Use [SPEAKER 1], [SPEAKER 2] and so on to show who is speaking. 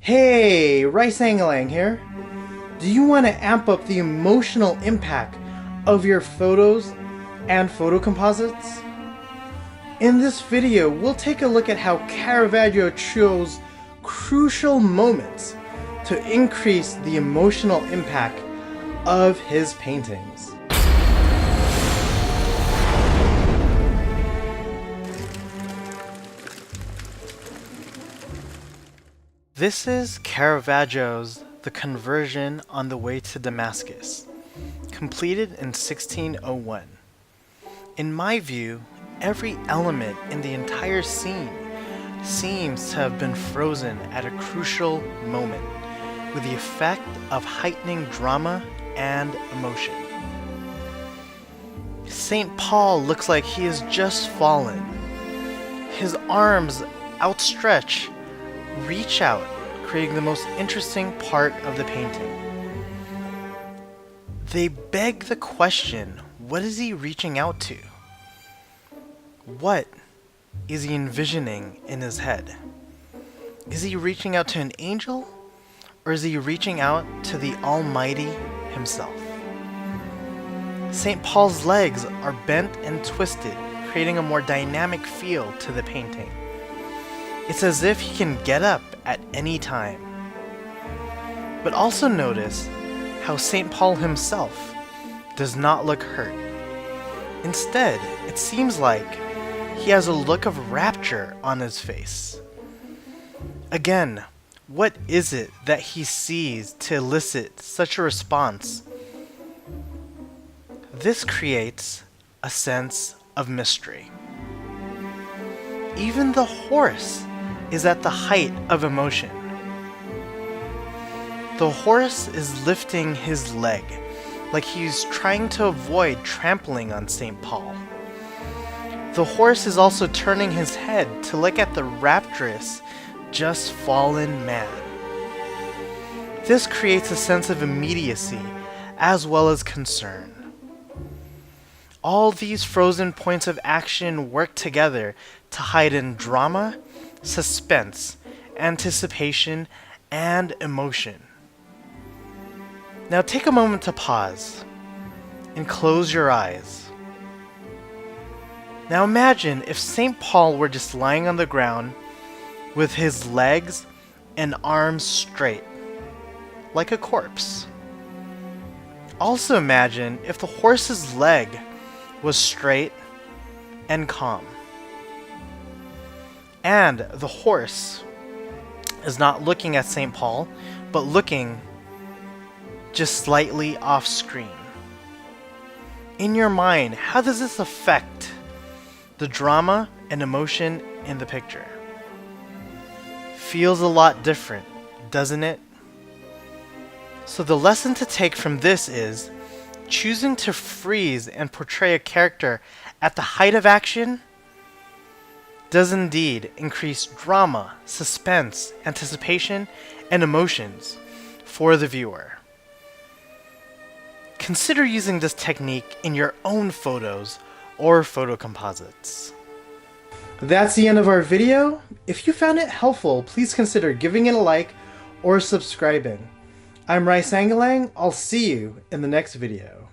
[SPEAKER 1] Hey, Sangalang here. Do you want to amp up the emotional impact of your photos and photo composites? In this video, we'll take a look at how Caravaggio chose crucial moments to increase the emotional impact of his paintings. This is Caravaggio's The Conversion on the Way to Damascus, completed in 1601. In my view, every element in the entire scene seems to have been frozen at a crucial moment, with the effect of heightening drama and emotion. St. Paul looks like he has just fallen. His arms outstretched reach out, creating the most interesting part of the painting. They beg the question, what is he reaching out to? What is he envisioning in his head? Is he reaching out to an angel, or is he reaching out to the Almighty himself? St. Paul's legs are bent and twisted, creating a more dynamic feel to the painting. It's as if he can get up at any time. But also notice how St. Paul himself does not look hurt. Instead, it seems like he has a look of rapture on his face. Again, what is it that he sees to elicit such a response? This creates a sense of mystery. Even the horse is at the height of emotion. The horse is lifting his leg, like he's trying to avoid trampling on St. Paul. The horse is also turning his head to look at the rapturous, just fallen man. This creates a sense of immediacy as well as concern. All these frozen points of action work together to heighten drama, suspense, anticipation, and emotion. Now take a moment to pause and close your eyes. Now imagine if St. Paul were just lying on the ground with his legs and arms straight, like a corpse. Also imagine if the horse's leg was straight and calm. And the horse is not looking at St. Paul, but looking just slightly off screen. In your mind, how does this affect the drama and emotion in the picture? Feels a lot different, doesn't it? So the lesson to take from this is choosing to freeze and portray a character at the height of action does indeed increase drama, suspense, anticipation, and emotions for the viewer. Consider using this technique in your own photos or photo composites. That's the end of our video. If you found it helpful, please consider giving it a like or subscribing. I'm Sangalang. I'll see you in the next video.